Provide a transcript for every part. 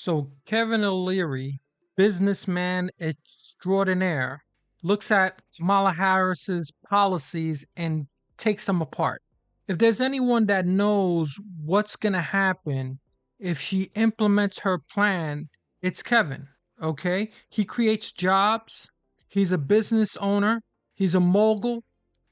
So Kevin O'Leary, businessman extraordinaire, looks at Kamala Harris's policies and takes them apart. If there's anyone that knows what's going to happen if she implements her plan, it's Kevin, okay? He creates jobs, he's a business owner, he's a mogul,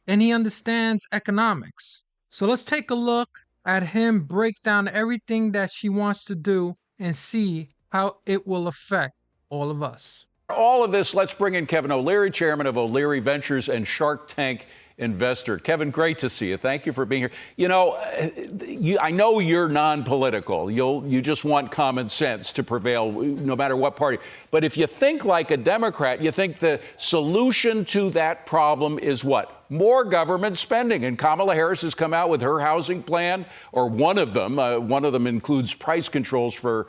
and he understands economics. So let's take a look at him break down everything that she wants to do and see how it will affect all of us. All of this, let's bring in Kevin O'Leary, chairman of O'Leary Ventures and Shark Tank investor. Kevin, great to see you. Thank you for being here. You know, I know you're non-political. You just want common sense to prevail no matter what party. But if you think like a Democrat, you think the solution to that problem is what? More government spending. And Kamala Harris has come out with her housing plan, or one of them. One of them includes price controls for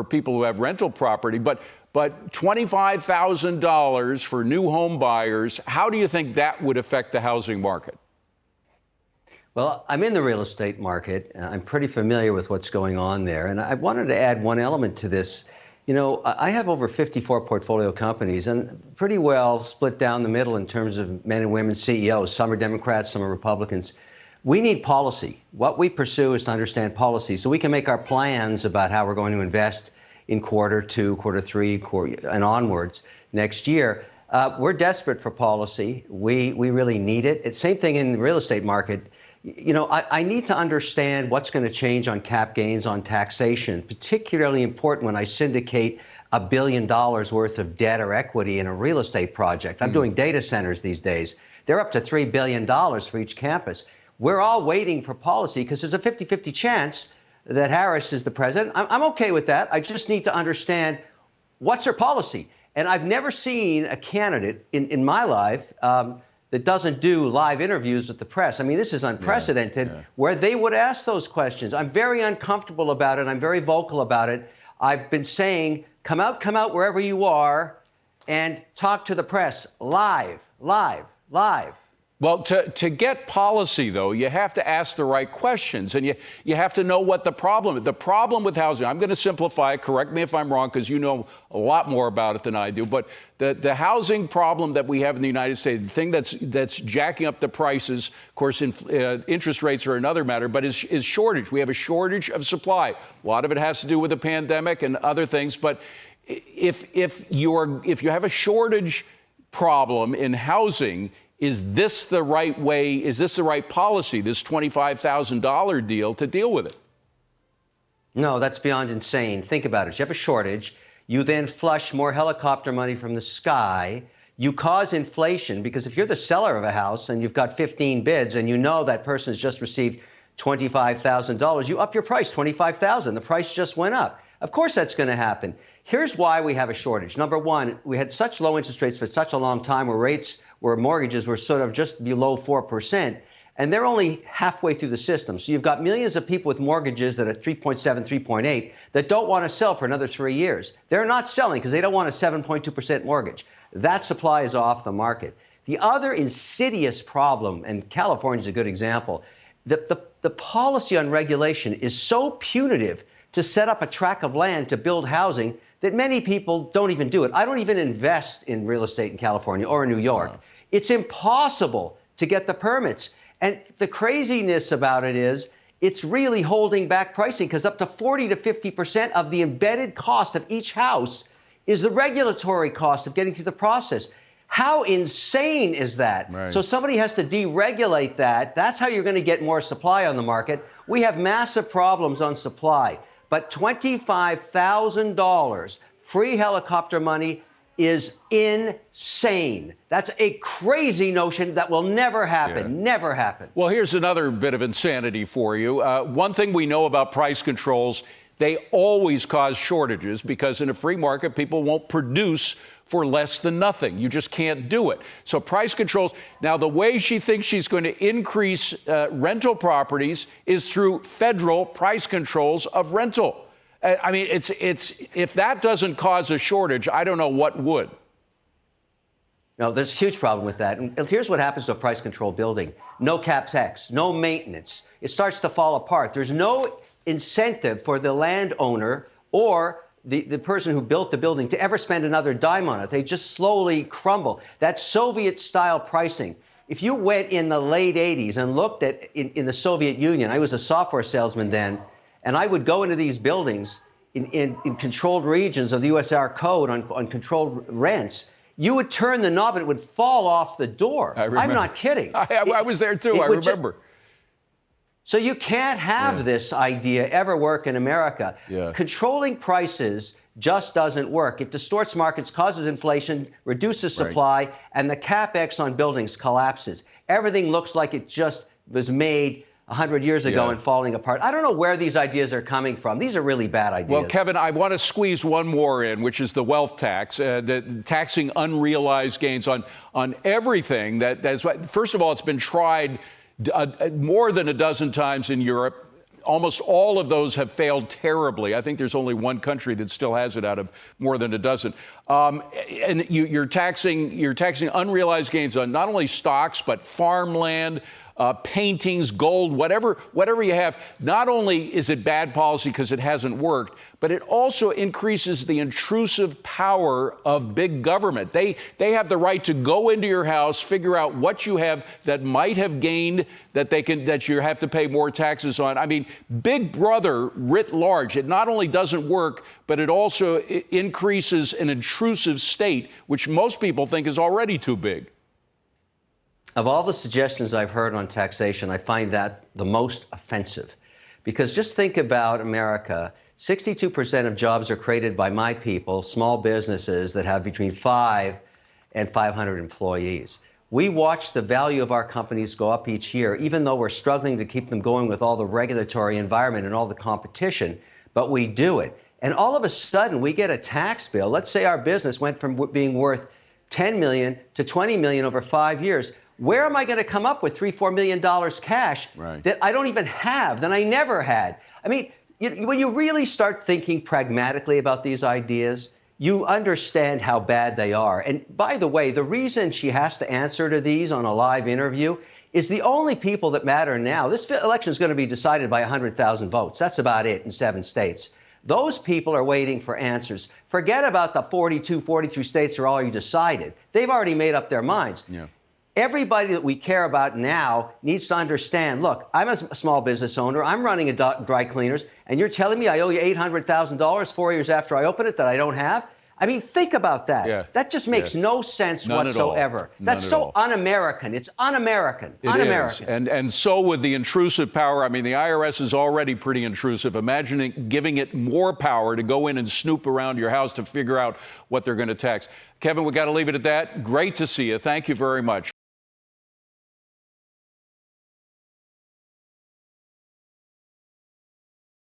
people who have rental property. But $25,000 for new home buyers, how do you think that would affect the housing market? Well, I'm in the real estate market. I'm pretty familiar with what's going on there. And I wanted to add one element to this. You know, I have over 54 portfolio companies and pretty well split down the middle in terms of men and women CEOs. Some are Democrats, some are Republicans. We need policy. What we pursue is to understand policy so we can make our plans about how we're going to invest in quarter two, quarter three, and onwards next year. We're desperate for policy. We really need it. It's same thing in the real estate market. You know, I need to understand what's going to change on cap gains, on taxation, particularly important when I syndicate $1 billion worth of debt or equity in a real estate project. I'm doing data centers these days. They're up to $3 billion for each campus. We're all waiting for policy because there's a 50-50 chance that Harris is the president. I'm okay with that. I just need to understand what's her policy. And I've never seen a candidate in my life that doesn't do live interviews with the press. I mean, this is unprecedented, where they would ask those questions. I'm very uncomfortable about it. I'm very vocal about it. I've been saying, come out wherever you are and talk to the press live. Well, to get policy, though, you have to ask the right questions, and you have to know what the problem is. The problem with housing, I'm going to simplify it, correct me if I'm wrong, because you know a lot more about it than I do, but the housing problem that we have in the United States, the thing that's jacking up the prices, of course, interest rates are another matter, but is shortage. We have a shortage of supply. A lot of it has to do with the pandemic and other things, but if you have a shortage problem in housing, is this the right way? Is this the right policy, this $25,000 deal, to deal with it? No, that's beyond insane. Think about it. You have a shortage. You then flush more helicopter money from the sky. You cause inflation because if you're the seller of a house and you've got 15 bids and you know that person's just received $25,000, you up your price, $25,000. The price just went up. Of course that's going to happen. Here's why we have a shortage. Number one, we had such low interest rates for such a long time where mortgages were sort of just below 4%, and they're only halfway through the system. So you've got millions of people with mortgages that are 3.7, 3.8 that don't want to sell for another 3 years. They're not selling because they don't want a 7.2% mortgage. That supply is off the market. The other insidious problem, and California is a good example, the policy on regulation is so punitive to set up a tract of land to build housing that many people don't even do it. I don't even invest in real estate in California or in New York. Wow. It's impossible to get the permits. And the craziness about it is it's really holding back pricing because up to 40 to 50% of the embedded cost of each house is the regulatory cost of getting through the process. How insane is that? Right. So somebody has to deregulate that. That's how you're going to get more supply on the market. We have massive problems on supply. But $25,000 free helicopter money is insane. That's a crazy notion that will never happen, never happen. Well, here's another bit of insanity for you. One thing we know about price controls, they always cause shortages because in a free market, people won't produce for less than nothing. You just can't do it. So price controls. Now, the way she thinks she's going to increase rental properties is through federal price controls of rental. I mean, it's if that doesn't cause a shortage, I don't know what would. No, there's a huge problem with that. And here's what happens to a price control building. No CapEx, no maintenance. It starts to fall apart. There's no incentive for the landowner or the person who built the building to ever spend another dime on it. They just slowly crumble. That Soviet-style pricing. If you went in the late 80s and looked at in the Soviet Union, I was a software salesman then, and I would go into these buildings in controlled regions of the USSR code on controlled rents. You would turn the knob and it would fall off the door. I'm not kidding. I was there too. I remember. So you can't have this idea ever work in America. Controlling prices just doesn't work. It distorts markets, causes inflation, reduces supply, and the capex on buildings collapses. Everything looks like it just was made 100 years ago and falling apart. I don't know where these ideas are coming from. These are really bad ideas. Well, Kevin, I want to squeeze one more in, which is the wealth tax, the taxing unrealized gains on everything. That's first of all, it's been tried more than a dozen times in Europe. Almost all of those have failed terribly. I think there's only one country that still has it out of more than a dozen. And you're taxing unrealized gains on not only stocks but farmland, paintings, gold, whatever you have. Not only is it bad policy because it hasn't worked, but it also increases the intrusive power of big government. They have the right to go into your house, figure out what you have that might have gained that you have to pay more taxes on. I mean, Big Brother writ large, it not only doesn't work, but it also increases an intrusive state, which most people think is already too big. Of all the suggestions I've heard on taxation, I find that the most offensive. Because just think about America. 62% of jobs are created by my people, small businesses that have between 5 and 500 employees. We watch the value of our companies go up each year, even though we're struggling to keep them going with all the regulatory environment and all the competition, but we do it. And all of a sudden, we get a tax bill. Let's say our business went from being worth $10 million to $20 million over 5 years. Where am I going to come up with $3-4 million cash that I don't even have, that I never had? I mean, when you really start thinking pragmatically about these ideas, you understand how bad they are. And by the way, the reason she has to answer to these on a live interview is the only people that matter now. This election is going to be decided by 100,000 votes. That's about it in 7 states. Those people are waiting for answers. Forget about the 42, 43 states that are already decided. They've already made up their minds. Everybody that we care about now needs to understand, look, I'm a small business owner. I'm running a dry cleaners, and you're telling me I owe you $800,000 4 years after I open it that I don't have? I mean, think about that. That just makes no sense whatsoever. That's so un-American. It's un-American. Un-American. And so with the intrusive power, I mean, the IRS is already pretty intrusive. Imagine giving it more power to go in and snoop around your house to figure out what they're going to tax. Kevin, we got to leave it at that. Great to see you. Thank you very much.